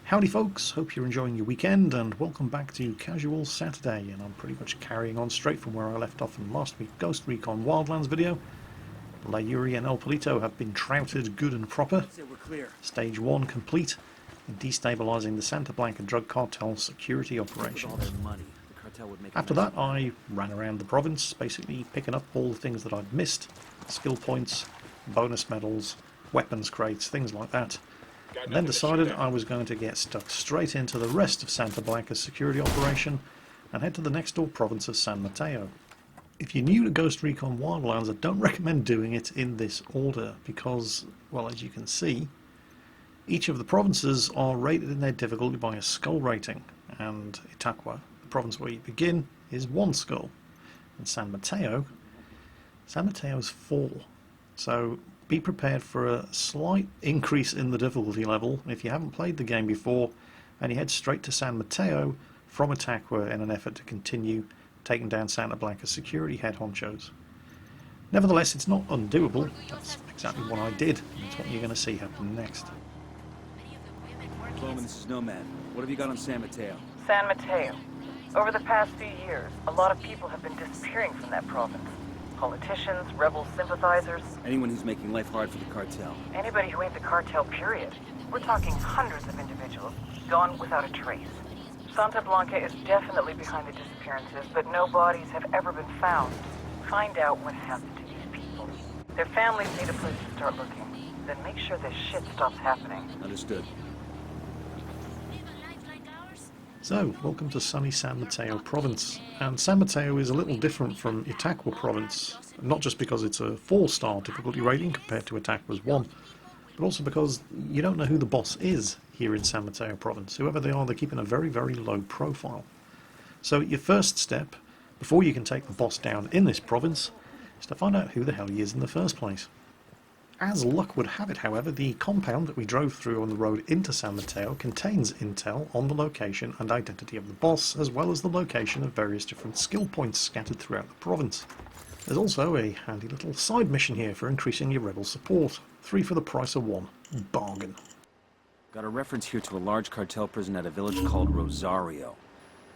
Howdy folks, hope you're enjoying your weekend and welcome back to Casual Saturday, and I'm pretty much carrying on straight from where I left off in last week's Ghost Recon Wildlands video. La Yuri and El Polito have been trouted good and proper. Stage 1 complete in destabilising the Santa Blanca drug cartel security operations. After that I ran around the province, basically picking up all the things that I'd missed, skill points, bonus medals, weapons crates, things like that. And then decided I was going to get stuck straight into the rest of Santa Blanca's security operation and head to the next door province of San Mateo. If you're new to Ghost Recon Wildlands, I don't recommend doing it in this order because, well, as you can see, each of the provinces are rated in their difficulty by a skull rating, and Itaqua, the province where you begin, is 1 skull, and San Mateo is 4. So be prepared for a slight increase in the difficulty level if you haven't played the game before and you head straight to San Mateo from Itaqua in an effort to continue taking down Santa Blanca's security head honchos. Nevertheless, it's not undoable. That's exactly what I did, and that's what you're going to see happen next. Bowman, this is Nomad. What have you got on San Mateo? San Mateo. Over the past few years, a lot of people have been disappearing from that province. Politicians, rebel sympathizers. Anyone who's making life hard for the cartel. Anybody who ain't the cartel, period. We're talking hundreds of individuals, gone without a trace. Santa Blanca is definitely behind the disappearances, but no bodies have ever been found. Find out what happened to these people. Their families need a place to start looking. Then make sure this shit stops happening. Understood. So, welcome to sunny San Mateo province. And San Mateo is a little different from Itaqua province, not just because it's a 4-star difficulty rating compared to Itaqua's 1, but also because you don't know who the boss is here in San Mateo province. Whoever they are, they're keeping a very, very low profile. So your first step, before you can take the boss down in this province, is to find out who the hell he is in the first place. As luck would have it, however, the compound that we drove through on the road into San Mateo contains intel on the location and identity of the boss, as well as the location of various different skill points scattered throughout the province. There's also a handy little side mission here for increasing your rebel support. 3 for the price of 1. Bargain. Got a reference here to a large cartel prison at a village called Rosario.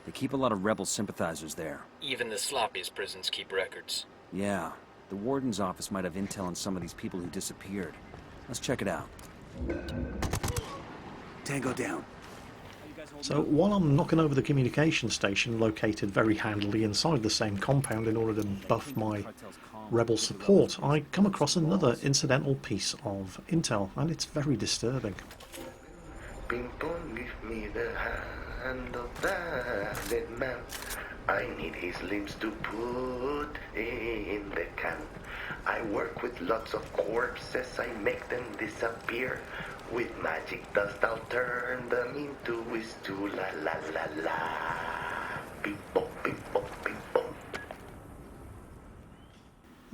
They keep a lot of rebel sympathizers there. Even the sloppiest prisons keep records. Yeah. The warden's office might have intel on some of these people who disappeared. Let's check it out. Tango down. So while I'm knocking over the communication station located very handily inside the same compound in order to buff my rebel support, I come across another incidental piece of intel, and it's very disturbing. Ping pong, give me the hand of that man. I need his limbs to put in the can. I work with lots of corpses, I make them disappear. With magic dust I'll turn them into stew, la la la la. Bing bong, bing bong, bing bong.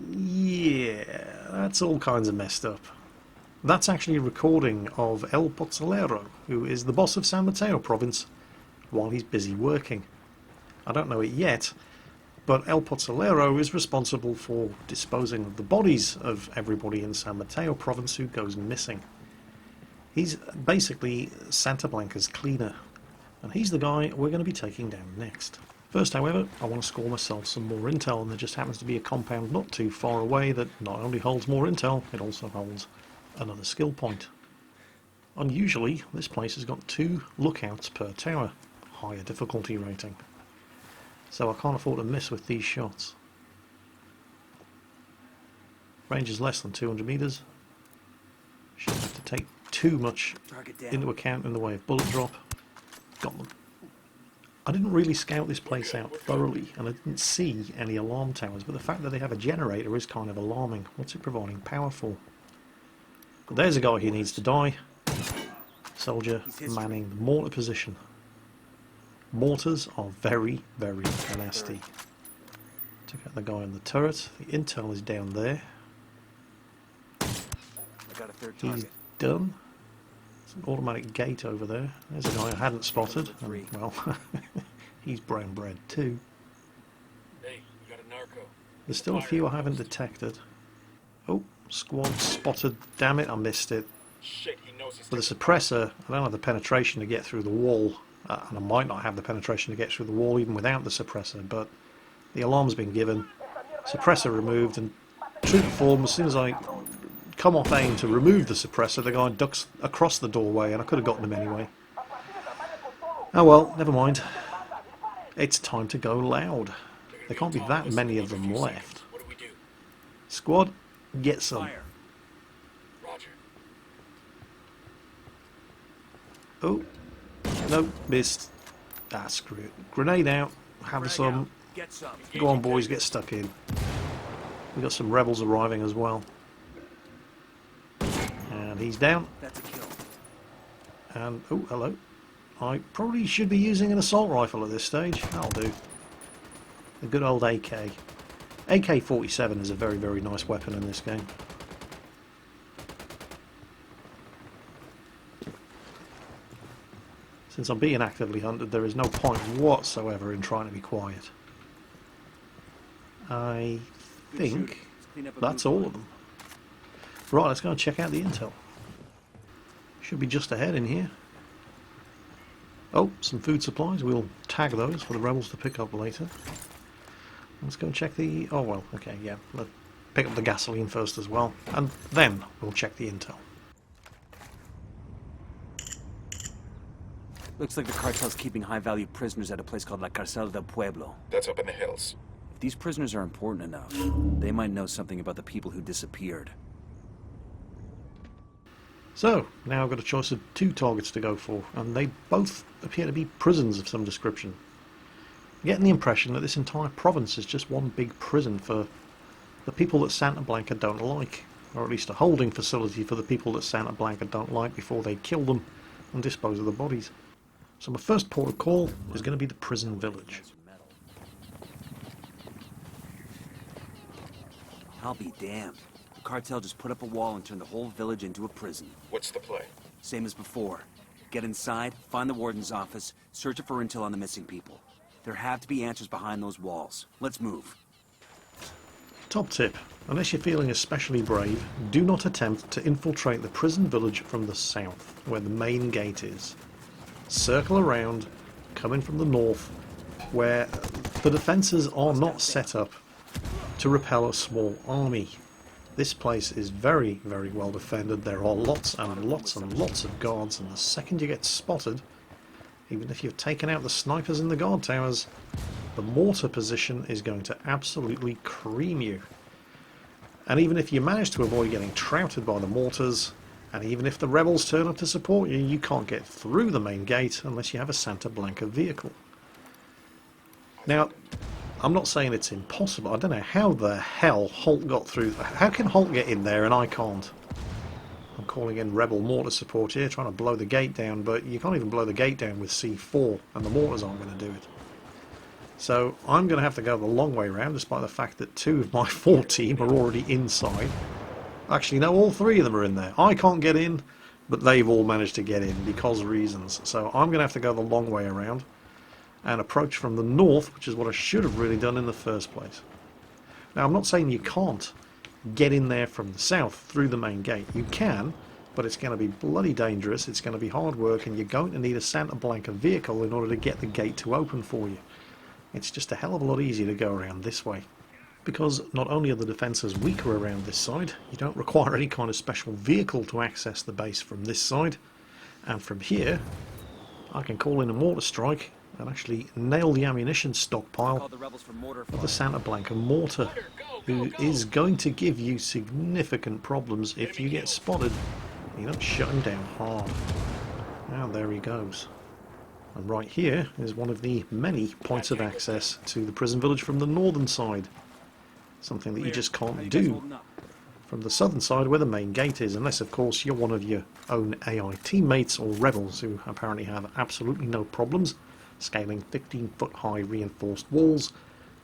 Yeah, that's all kinds of messed up. That's actually a recording of El Pozzolero, who is the boss of San Mateo province, while he's busy working. I don't know it yet, but El Pozzolero is responsible for disposing of the bodies of everybody in San Mateo province who goes missing. He's basically Santa Blanca's cleaner, and he's the guy we're going to be taking down next. First, however, I want to score myself some more intel, and there just happens to be a compound not too far away that not only holds more intel, it also holds another skill point. Unusually, this place has got 2 lookouts per tower, higher difficulty rating. So I can't afford to miss with these shots. Range is less than 200 meters. Shouldn't have to take too much into account in the way of bullet drop. Got them. I didn't really scout this place out thoroughly, and I didn't see any alarm towers, but the fact that they have a generator is kind of alarming. What's it providing power for? But there's a guy who needs to die. Soldier manning the mortar position. Mortars are very, very nasty. Took out the guy on the turret. The intel is down there. He's done. There's an automatic gate over there. There's a guy I hadn't spotted. And, well, he's brown bread too. Hey, we got a narco. There's still a few I haven't detected. Oh, squad spotted. Damn it, I missed it. Shit, he knows he's With the suppressor, I don't have the penetration to get through the wall, and I might not have the penetration to get through the wall even without the suppressor, but the alarm's been given, suppressor removed, and true to form, as soon as I come off aim to remove the suppressor, the guy ducks across the doorway, and I could have gotten him anyway. Oh well, never mind. It's time to go loud. There can't be that many of them left. What do we do? Squad, get some. Fire. Roger. Oh, no, missed. Ah, screw it. Grenade out, have some. Get some. Go on, boys, get stuck in. We got some rebels arriving as well. And he's down. That's a kill. And, oh, hello. I probably should be using an assault rifle at this stage. That'll do. The good old AK. AK-47 is a very, very nice weapon in this game. Since I'm being actively hunted, there is no point whatsoever in trying to be quiet. I think that's all of them. Right, let's go and check out the intel. Should be just ahead in here. Oh, some food supplies. We'll tag those for the rebels to pick up later. Let's go and check the... Oh, well, okay, yeah. Let's pick up the gasoline first as well. And then we'll check the intel. Looks like the cartel's keeping high-value prisoners at a place called La Carcel del Pueblo. That's up in the hills. If these prisoners are important enough, they might know something about the people who disappeared. So, now I've got a choice of two targets to go for, and they both appear to be prisons of some description. I'm getting the impression that this entire province is just one big prison for the people that Santa Blanca don't like, or at least a holding facility for the people that Santa Blanca don't like before they kill them and dispose of the bodies. So my first port of call is going to be the prison village. I'll be damned. The cartel just put up a wall and turned the whole village into a prison. What's the play? Same as before. Get inside, find the warden's office, search it for intel on the missing people. There have to be answers behind those walls. Let's move. Top tip, unless you're feeling especially brave, do not attempt to infiltrate the prison village from the south, where the main gate is. Circle around, come in from the north, where the defences are not set up to repel a small army. This place is very, very well defended. There are lots and lots and lots of guards, and the second you get spotted, even if you've taken out the snipers in the guard towers, the mortar position is going to absolutely cream you. And even if you manage to avoid getting trouted by the mortars, and even if the rebels turn up to support you, you can't get through the main gate unless you have a Santa Blanca vehicle. Now, I'm not saying it's impossible. I don't know how the hell Holt got through. How can Holt get in there and I can't? I'm calling in rebel mortar support here, trying to blow the gate down, but you can't even blow the gate down with C4, and the mortars aren't going to do it. So I'm going to have to go the long way around, despite the fact that 2 of my 4 team are already inside. Actually, no, all 3 of them are in there. I can't get in, but they've all managed to get in because of reasons. So I'm going to have to go the long way around and approach from the north, which is what I should have really done in the first place. Now, I'm not saying you can't get in there from the south through the main gate. You can, but it's going to be bloody dangerous, it's going to be hard work, and you're going to need a Santa Blanca vehicle in order to get the gate to open for you. It's just a hell of a lot easier to go around this way. Because not only are the defences weaker around this side, you don't require any kind of special vehicle to access the base from this side, and from here I can call in a mortar strike and actually nail the ammunition stockpile of the Santa Blanca mortar, who is going to give you significant problems if you get spotted and you don't shut him down hard. Now there he goes. And right here is one of the many points of access to the prison village from the northern side. Something that you just can't do from the southern side where the main gate is, unless of course you're one of your own AI teammates or rebels who apparently have absolutely no problems scaling 15-foot high reinforced walls,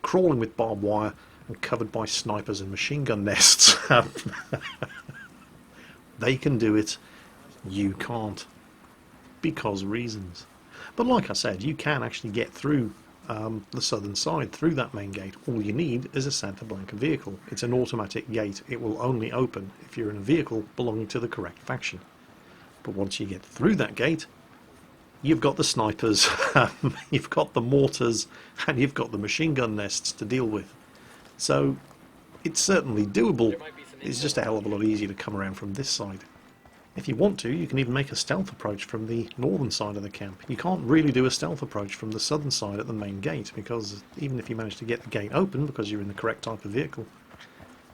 crawling with barbed wire and covered by snipers and machine gun nests. They can do it, you can't, because reasons. But like I said, you can actually get through the southern side through that main gate. All you need is a Santa Blanca vehicle. It's an automatic gate. It will only open if you're in a vehicle belonging to the correct faction. But once you get through that gate, you've got the snipers, you've got the mortars, and you've got the machine gun nests to deal with. So it's certainly doable. It's just a hell of a lot easier to come around from this side. If you want to, you can even make a stealth approach from the northern side of the camp. You can't really do a stealth approach from the southern side at the main gate, because even if you manage to get the gate open, because you're in the correct type of vehicle,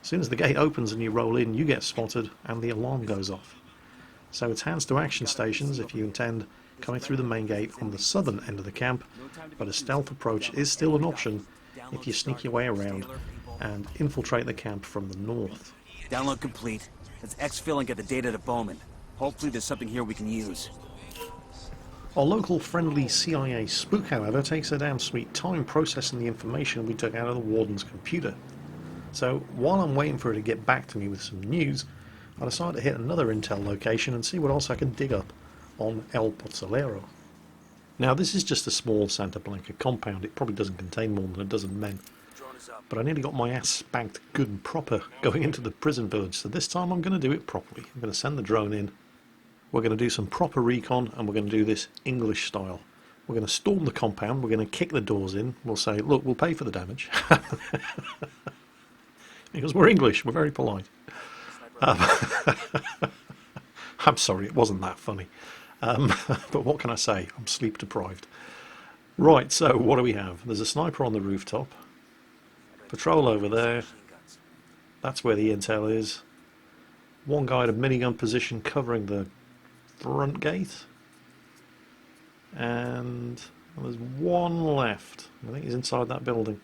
as soon as the gate opens and you roll in, you get spotted and the alarm goes off. So it's hands to action stations if you intend coming through the main gate on the southern end of the camp, but a stealth approach is still an option if you sneak your way around and infiltrate the camp from the north. Download complete. Let's exfil and get the data to Bowman. Hopefully there's something here we can use. Our local friendly CIA spook, however, takes a damn sweet time processing the information we took out of the warden's computer. So while I'm waiting for her to get back to me with some news, I decided to hit another intel location and see what else I can dig up on El Pozzolero. Now this is just a small Santa Blanca compound. It probably doesn't contain more than a dozen men. But I nearly got my ass spanked good and proper going into the prison village, so this time I'm going to do it properly. I'm going to send the drone in, we're going to do some proper recon, and we're going to do this English style. We're going to storm the compound, we're going to kick the doors in, we'll say, look, we'll pay for the damage. Because we're English, we're very polite. I'm sorry, it wasn't that funny. But what can I say? I'm sleep deprived. Right, so what do we have? There's a sniper on the rooftop. Patrol over there. That's where the intel is. One guy at a minigun position covering the front gate. And there's one left. I think he's inside that building.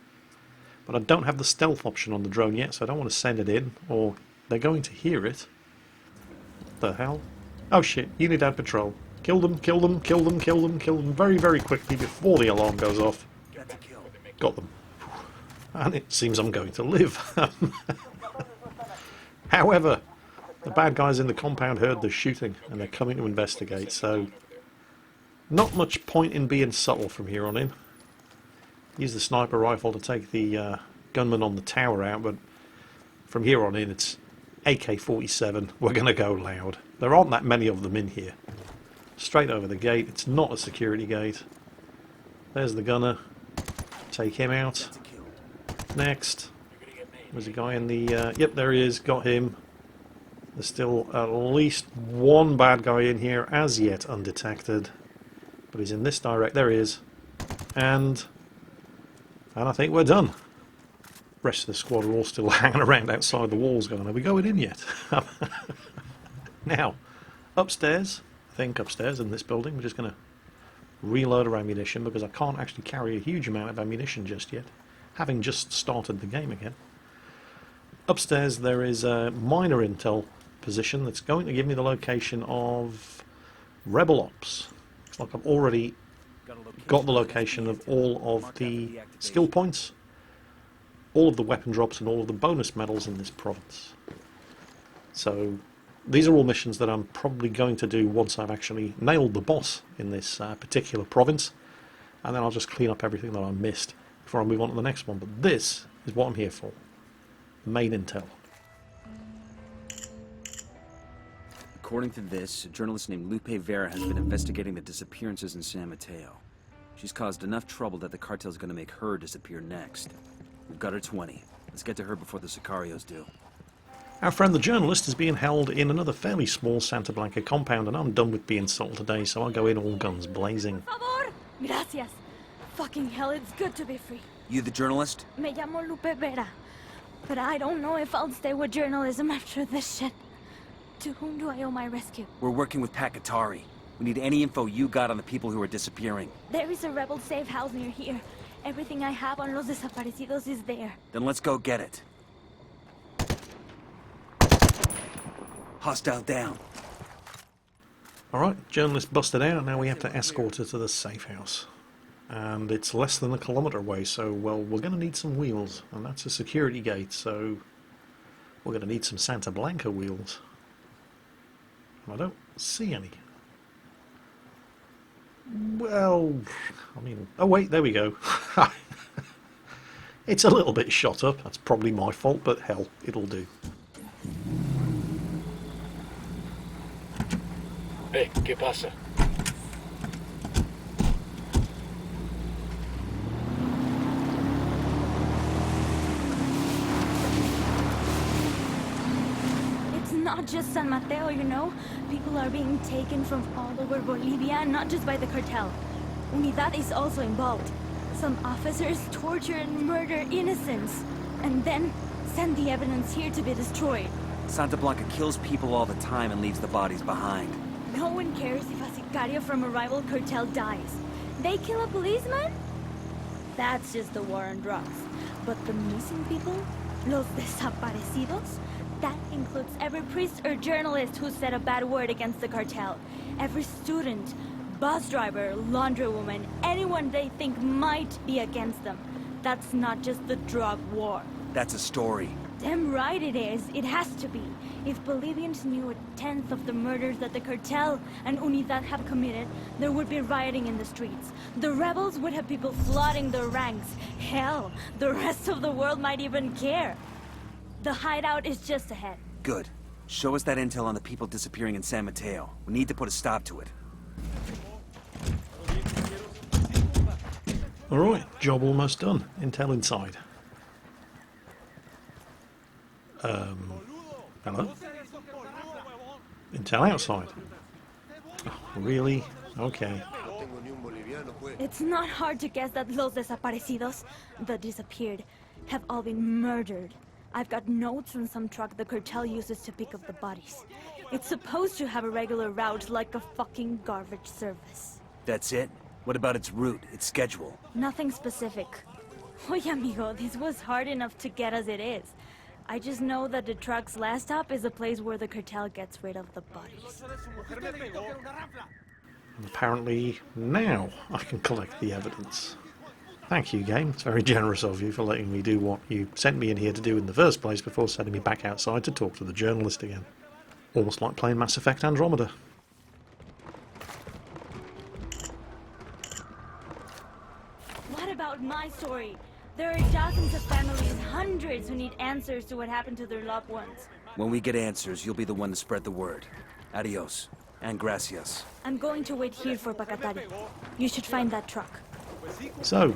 But I don't have the stealth option on the drone yet, so I don't want to send it in, or they're going to hear it. What the hell? Oh shit, Unidad patrol. Kill them, kill them, kill them, kill them, kill them very, very quickly before the alarm goes off. Got them. And it seems I'm going to live. However, the bad guys in the compound heard the shooting and they're coming to investigate, so not much point in being subtle from here on in. Use the sniper rifle to take the gunman on the tower out, but from here on in it's AK-47. We're going to go loud. There aren't that many of them in here. Straight over the gate. It's not a security gate. There's the gunner. Take him out. Next. There's a guy in the... yep, there he is. Got him. There's still at least one bad guy in here, as yet undetected. But he's in this direct. There he is. And I think we're done. Rest of the squad are all still hanging around outside the walls going, are we going in yet? Now, upstairs, I think upstairs in this building, we're just going to reload our ammunition because I can't actually carry a huge amount of ammunition just yet, having just started the game again. Upstairs there is a minor intel position that's going to give me the location of Rebel Ops. Looks like I've already got the location of all of the skill points, all of the weapon drops and all of the bonus medals in this province. So these are all missions that I'm probably going to do once I've actually nailed the boss in this particular province, and then I'll just clean up everything that I missed before I move on to the next one. But this is what I'm here for. Main intel. According to this, a journalist named Lupe Vera has been investigating the disappearances in San Mateo. She's caused enough trouble that the cartel's going to make her disappear next. We've got her 20. Let's get to her before the Sicarios do. Our friend the journalist is being held in another fairly small Santa Blanca compound, and I'm done with being subtle today, so I'll go in all guns blazing. Por favor. Gracias. Fucking hell, it's good to be free. You the journalist? Me llamo Lupe Vera. But I don't know if I'll stay with journalism after this shit. To whom do I owe my rescue? We're working with Pakatari. We need any info you got on the people who are disappearing. There is a rebel safe house near here. Everything I have on los desaparecidos is there. Then let's go get it. Hostile down. Alright, journalist busted out, now we have to escort her to the safe house. And it's less than a kilometre away, so, well, we're going to need some wheels. And that's a security gate, so we're going to need some Santa Blanca wheels. And I don't see any. Well, I mean... oh wait, there we go. It's a little bit shot up, that's probably my fault, but hell, it'll do. Hey, ¿qué pasa? It's not just San Mateo, you know? People are being taken from all over Bolivia, not just by the cartel. Unidad is also involved. Some officers torture and murder innocents, and then send the evidence here to be destroyed. Santa Blanca kills people all the time and leaves the bodies behind. No one cares if a sicario from a rival cartel dies. They kill a policeman? That's just the war on drugs. But the missing people? Los desaparecidos? That includes every priest or journalist who said a bad word against the cartel. Every student, bus driver, laundrywoman, anyone they think might be against them. That's not just the drug war. That's a story. Damn right it is. It has to be. If Bolivians knew a tenth of the murders that the cartel and Unidad have committed, there would be rioting in the streets. The rebels would have people flooding their ranks. Hell, the rest of the world might even care. The hideout is just ahead. Good. Show us that intel on the people disappearing in San Mateo. We need to put a stop to it. Alright, job almost done. Intel inside. Hello? Intel outside. Oh, really? Okay. It's not hard to guess that los desaparecidos, the disappeared, have all been murdered. I've got notes from some truck the cartel uses to pick up the bodies. It's supposed to have a regular route like a fucking garbage service. That's it? What about its route, its schedule? Nothing specific. Oye, amigo, this was hard enough to get as it is. I just know that the truck's last stop is a place where the cartel gets rid of the bodies. And apparently now I can collect the evidence. Thank you, game. It's very generous of you for letting me do what you sent me in here to do in the first place before sending me back outside to talk to the journalist again. Almost like playing Mass Effect Andromeda. What about my story? There are dozens of families, hundreds who need answers to what happened to their loved ones. When we get answers, you'll be the one to spread the word. Adios. And gracias. I'm going to wait here for Pacatari. You should find that truck. So,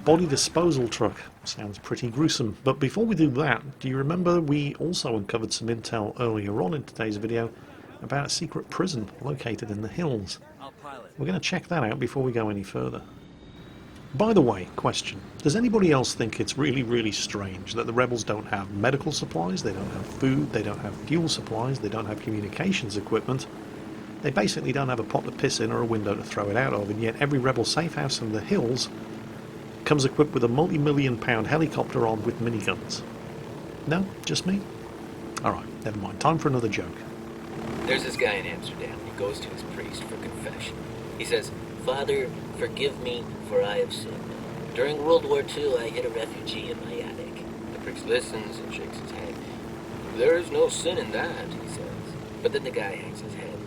body disposal truck. Sounds pretty gruesome. But before we do that, do you remember we also uncovered some intel earlier on in today's video about a secret prison located in the hills? We're going to check that out before we go any further. By the way, question. Does anybody else think it's really, really strange that the rebels don't have medical supplies, they don't have food, they don't have fuel supplies, they don't have communications equipment? They basically don't have a pot to piss in or a window to throw it out of, and yet every rebel safe house in the hills comes equipped with a multi-million-pound helicopter armed with miniguns. No? Just me? Alright, never mind. Time for another joke. There's this guy in Amsterdam. He goes to his priest for confession. He says, "Father, forgive me, for I have sinned. During World War II, I hid a refugee in my attic." The priest listens and shakes his head. "There is no sin in that," he says. But then the guy hangs his head.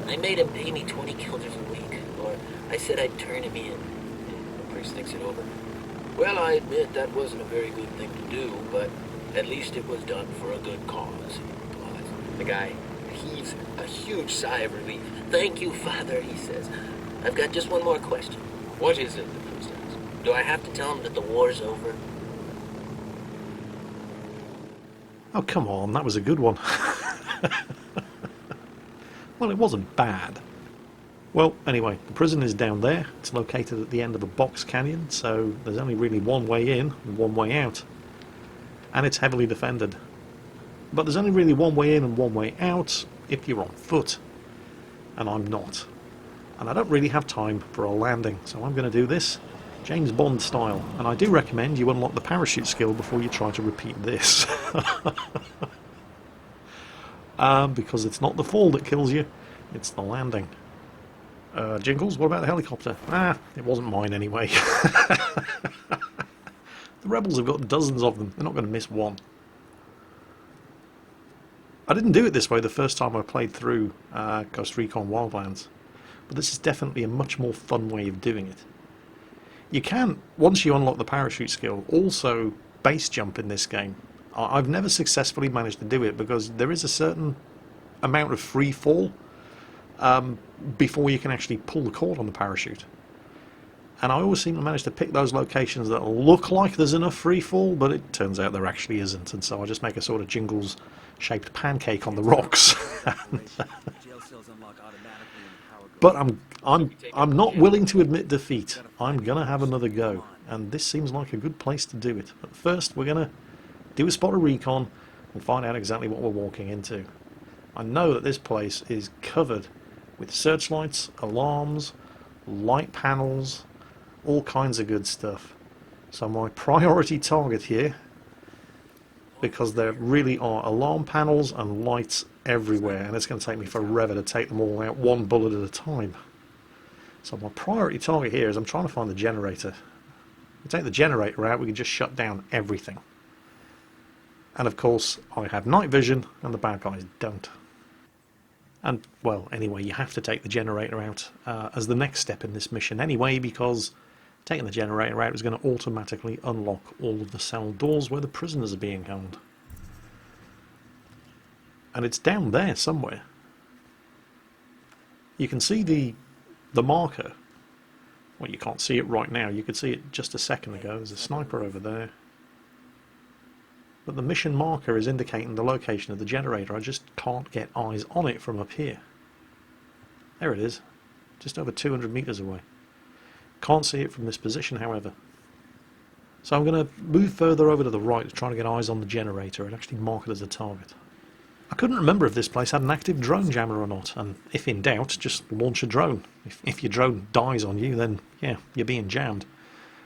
"I made him pay me 20 guilders a week, or I said I'd turn him in." And the priest thinks it over. "Well, I admit that wasn't a very good thing to do, but at least it was done for a good cause," he replies. The guy heaves a huge sigh of relief. "Thank you, Father," he says. "I've got just one more question." "What is it?" the priest asks. "Do I have to tell him that the war's over?" Oh, come on, that was a good one. Well, it wasn't bad. Well, anyway, the prison is down there. It's located at the end of a box canyon, so there's only really one way in and one way out. And it's heavily defended. But there's only really one way in and one way out if you're on foot. And I'm not. And I don't really have time for a landing, so I'm going to do this James Bond style. And I do recommend you unlock the parachute skill before you try to repeat this. Because it's not the fall that kills you, it's the landing. Jingles, what about the helicopter? It wasn't mine anyway. The rebels have got dozens of them, they're not going to miss one. I didn't do it this way the first time I played through Recon Wildlands, but this is definitely a much more fun way of doing it. You can, once you unlock the parachute skill, also base jump in this game. I've never successfully managed to do it because there is a certain amount of free fall before you can actually pull the cord on the parachute. And I always seem to manage to pick those locations that look like there's enough free fall, but it turns out there actually isn't, and so I just make a sort of Jingles shaped pancake on the rocks. But I'm not willing to admit defeat. I'm gonna have another go, and this seems like a good place to do it. But first we're gonna do a spot of recon and find out exactly what we're walking into. I know that this place is covered with searchlights, alarms, light panels, all kinds of good stuff. So my priority target here, because there really are alarm panels and lights everywhere, and it's going to take me forever to take them all out one bullet at a time. So my priority target here is I'm trying to find the generator. If we take the generator out, we can just shut down everything. And of course, I have night vision, and the bad guys don't. And, well, anyway, you have to take the generator out as the next step in this mission anyway, because taking the generator out is going to automatically unlock all of the cell doors where the prisoners are being held. And it's down there somewhere. You can see the marker. Well, you can't see it right now. You could see it just a second ago. There's a sniper over there. But the mission marker is indicating the location of the generator. I just can't get eyes on it from up here. There it is. Just over 200 meters away. Can't see it from this position, however. So I'm going to move further over to the right to try to get eyes on the generator and actually mark it as a target. I couldn't remember if this place had an active drone jammer or not, and if in doubt, just launch a drone. If your drone dies on you, then yeah, you're being jammed.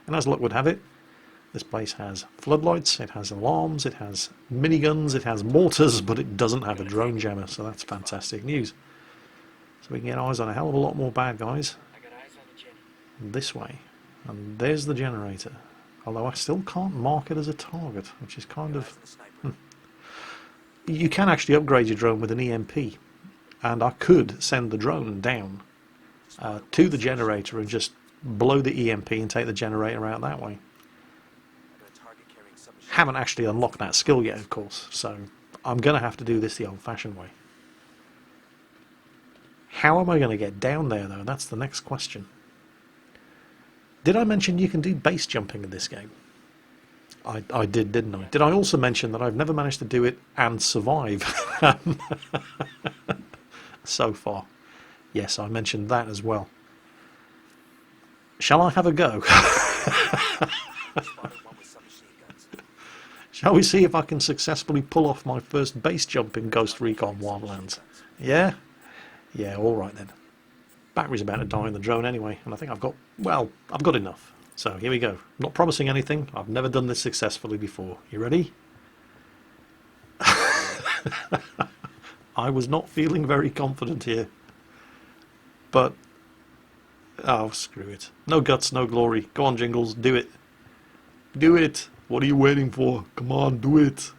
And as luck would have it, this place has floodlights, it has alarms, it has miniguns, it has mortars, but it doesn't have a drone jammer, so that's fantastic news. So we can get eyes on a hell of a lot more bad guys this way. And there's the generator. Although I still can't mark it as a target, which is kind of... You can actually upgrade your drone with an EMP, and I could send the drone down to the generator and just blow the EMP and take the generator out that way. Haven't actually unlocked that skill yet, of course, so I'm going to have to do this the old-fashioned way. How am I going to get down there, though? That's the next question. Did I mention you can do base jumping in this game? I did, didn't I? Did I also mention that I've never managed to do it and survive so far? Yes, I mentioned that as well. Shall I have a go? Shall we see if I can successfully pull off my first base jump in Ghost Recon Wildlands? Yeah? Yeah, alright then. Battery's about to die in the drone anyway, and I think I've got enough. So here we go. Not promising anything. I've never done this successfully before. You ready? I was not feeling very confident here. But, oh, screw it. No guts, no glory. Go on, Jingles, do it. Do it. What are you waiting for? Come on, do it.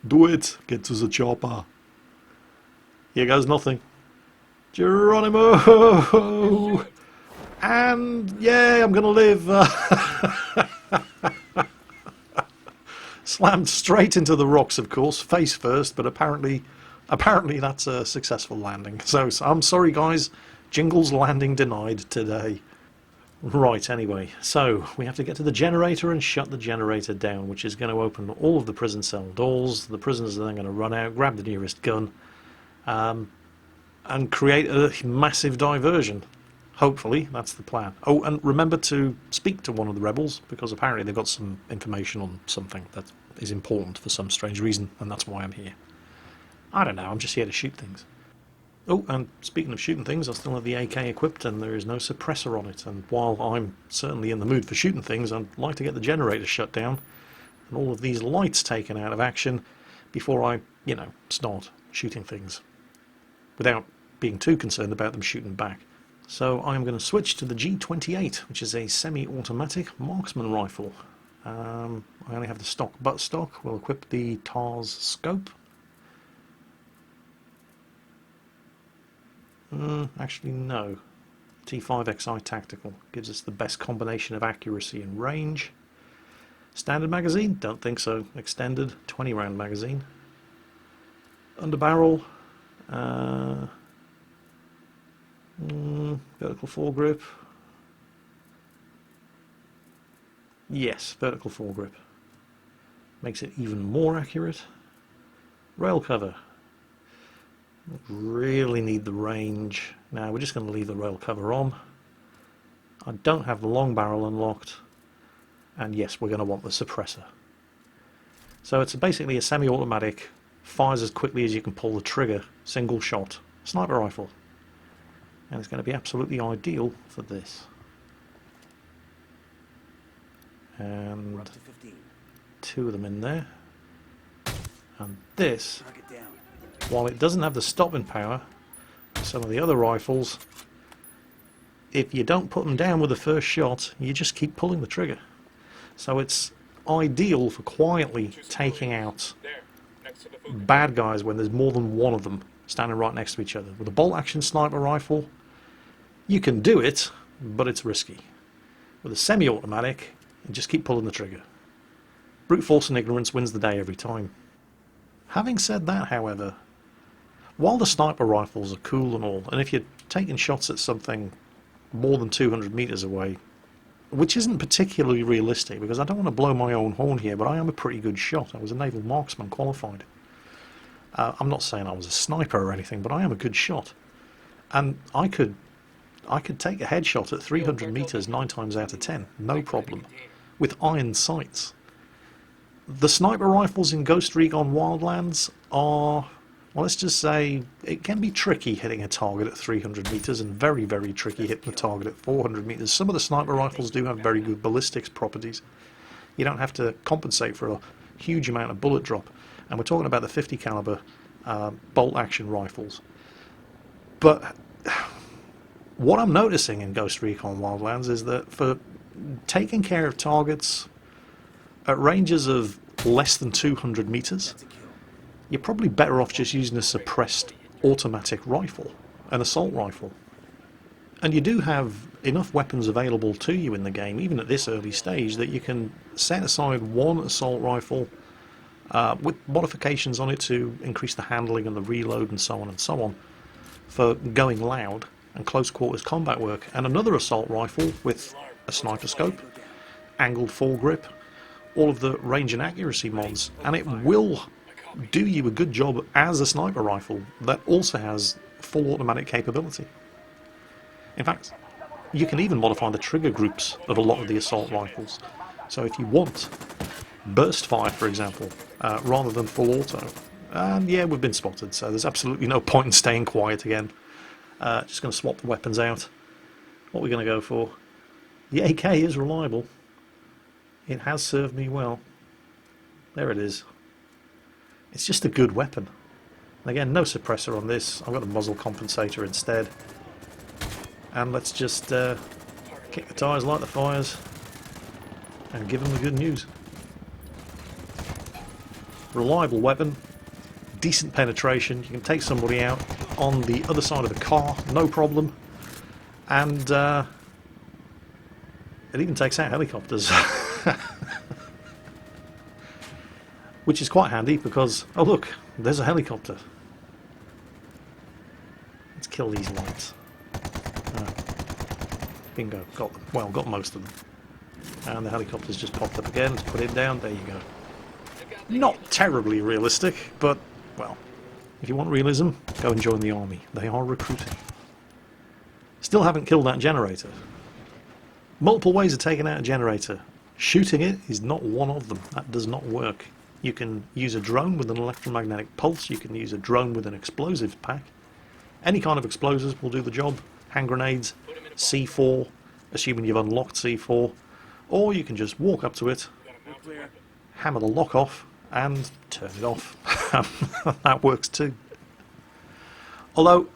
Do it. Get to the chopper. Here goes nothing. Geronimo! And, yay, I'm going to live. Slammed straight into the rocks, of course, face first, but apparently that's a successful landing. So I'm sorry, guys. Jingles landing denied today. Right, anyway, so we have to get to the generator and shut the generator down, which is going to open all of the prison cell doors. The prisoners are then going to run out, grab the nearest gun, and create a massive diversion. Hopefully, that's the plan. Oh, and remember to speak to one of the rebels, because apparently they've got some information on something that is important for some strange reason, and that's why I'm here. I don't know, I'm just here to shoot things. Oh, and speaking of shooting things, I still have the AK equipped and there is no suppressor on it, and while I'm certainly in the mood for shooting things, I'd like to get the generator shut down and all of these lights taken out of action before I, start shooting things, without being too concerned about them shooting back. So I'm going to switch to the G28, which is a semi-automatic marksman rifle. I only have the stock buttstock. We'll equip the TARS scope. Actually, no. T5XI Tactical gives us the best combination of accuracy and range. Standard magazine? Don't think so. Extended 20-round magazine. Underbarrel. Vertical foregrip. Yes, vertical foregrip. Makes it even more accurate. Rail cover. Really need the range. Now we're just going to leave the rail cover on. I don't have the long barrel unlocked. And yes, we're going to want the suppressor. So it's basically a semi-automatic, fires as quickly as you can pull the trigger, single shot, sniper rifle. And it's going to be absolutely ideal for this. And We're up to 15. 2 of them in there. And this, Knock it down. while it doesn't have the stopping power of some of the other rifles, if you don't put them down with the first shot, you just keep pulling the trigger. So it's ideal for quietly taking out There, next to the food. bad guys when there's more than one of them standing right next to each other. With a bolt action sniper rifle, you can do it, but it's risky. With a semi-automatic, you just keep pulling the trigger. Brute force and ignorance wins the day every time. Having said that, however, while the sniper rifles are cool and all, and if you're taking shots at something more than 200 meters away, which isn't particularly realistic, because I don't want to blow my own horn here, but I am a pretty good shot. I was a naval marksman qualified. I'm not saying I was a sniper or anything, but I am a good shot. And I could take a headshot at 300 meters 9 times out of 10, no problem, with iron sights. The sniper rifles in Ghost Recon Wildlands are, well, let's just say, it can be tricky hitting a target at 300 meters and very, very tricky hitting a target at 400 meters. Some of the sniper rifles do have very good ballistics properties. You don't have to compensate for a huge amount of bullet drop. And we're talking about the 50 caliber bolt action rifles. But what I'm noticing in Ghost Recon Wildlands is that for taking care of targets at ranges of less than 200 meters, you're probably better off just using a suppressed automatic rifle, an assault rifle. And you do have enough weapons available to you in the game, even at this early stage, that you can set aside one assault rifle with modifications on it to increase the handling and the reload and so on, for going loud and close quarters combat work, and another assault rifle with a sniper scope, angled foregrip, all of the range and accuracy mods, and it will do you a good job as a sniper rifle that also has full automatic capability. In fact, you can even modify the trigger groups of a lot of the assault rifles. So if you want burst fire, for example, rather than full auto, and yeah, we've been spotted, so there's absolutely no point in staying quiet again. Just going to swap the weapons out. What are we going to go for? The AK is reliable. It has served me well. There it is. It's just a good weapon. And again, no suppressor on this. I've got a muzzle compensator instead. And let's just kick the tires, light the fires, and give them the good news. Reliable weapon, decent penetration. You can take somebody out on the other side of the car, no problem. And it even takes out helicopters. Which is quite handy because, oh look, there's a helicopter. Let's kill these lights. Bingo, got them. Well, got most of them. And the helicopter's just popped up again. Let's put it down. There you go. Not terribly realistic, but, well, if you want realism, go and join the army. They are recruiting. Still haven't killed that generator. Multiple ways of taking out a generator. Shooting it is not one of them. That does not work. You can use a drone with an electromagnetic pulse. You can use a drone with an explosives pack. Any kind of explosives will do the job. Hand grenades, C4, assuming you've unlocked C4. Or you can just walk up to it, hammer the lock off, and turn it off. That works too. Although,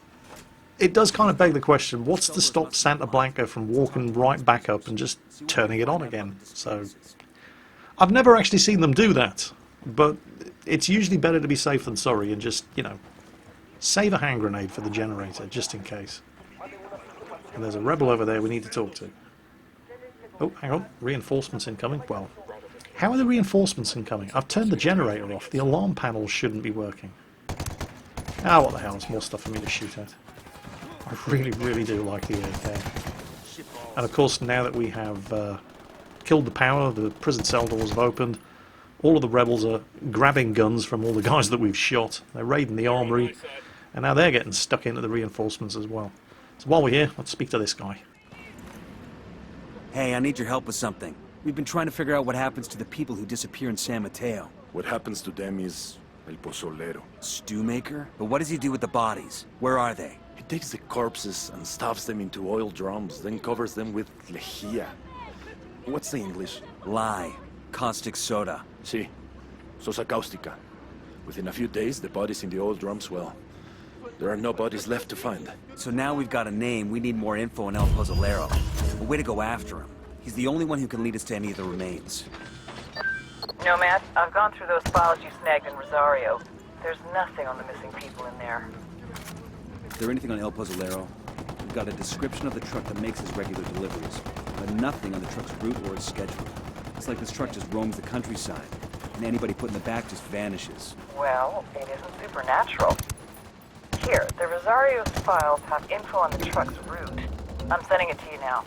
it does kind of beg the question, what's to stop Santa Blanca from walking right back up and just turning it on again? So, I've never actually seen them do that. But it's usually better to be safe than sorry and just, you know, save a hand grenade for the generator, just in case. And there's a rebel over there we need to talk to. Oh, hang on. Reinforcements incoming. Well, how are the reinforcements incoming? I've turned the generator off. The alarm panel shouldn't be working. Ah, what the hell. There's more stuff for me to shoot at. I really, really do like the AK. And of course, now that we have killed the power, the prison cell doors have opened, all of the rebels are grabbing guns from all the guys that we've shot. They're raiding the armory, and now they're getting stuck into the reinforcements as well. So while we're here, let's speak to this guy. Hey, I need your help with something. We've been trying to figure out what happens to the people who disappear in San Mateo. What happens to them is el pozolero. Stew maker? But what does he do with the bodies? Where are they? He takes the corpses and stuffs them into oil drums, then covers them with lejía. What's the English? Lye. Caustic soda. Sí. Sosa cáustica. Within a few days, the bodies in the oil drums, well, there are no bodies left to find. So now we've got a name, we need more info on El Pozolero. A way to go after him. He's the only one who can lead us to any of the remains. Nomad, I've gone through those files you snagged in Rosario. There's nothing on the missing people in there. Is there anything on El Pozolero? We've got a description of the truck that makes his regular deliveries, but nothing on the truck's route or its schedule. It's like this truck just roams the countryside, and anybody put in the back just vanishes. Well, it isn't supernatural. Here, the Rosario's files have info on the truck's route. I'm sending it to you now.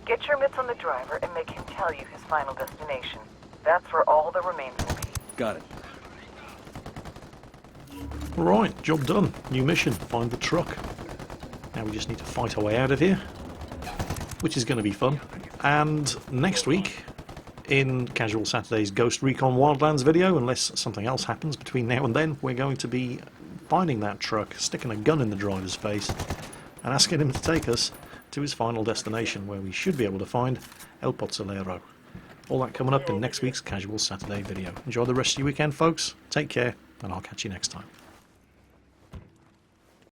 Get your mitts on the driver and make him tell you his final destination. That's where all the remains will be. Got it. Alright, job done. New mission, find the truck. Now we just need to fight our way out of here, which is going to be fun. And next week, in Casual Saturday's Ghost Recon Wildlands video, unless something else happens between now and then, we're going to be finding that truck, sticking a gun in the driver's face, and asking him to take us to his final destination, where we should be able to find El Pozolero. All that coming up in next week's Casual Saturday video. Enjoy the rest of your weekend, folks. Take care, and I'll catch you next time.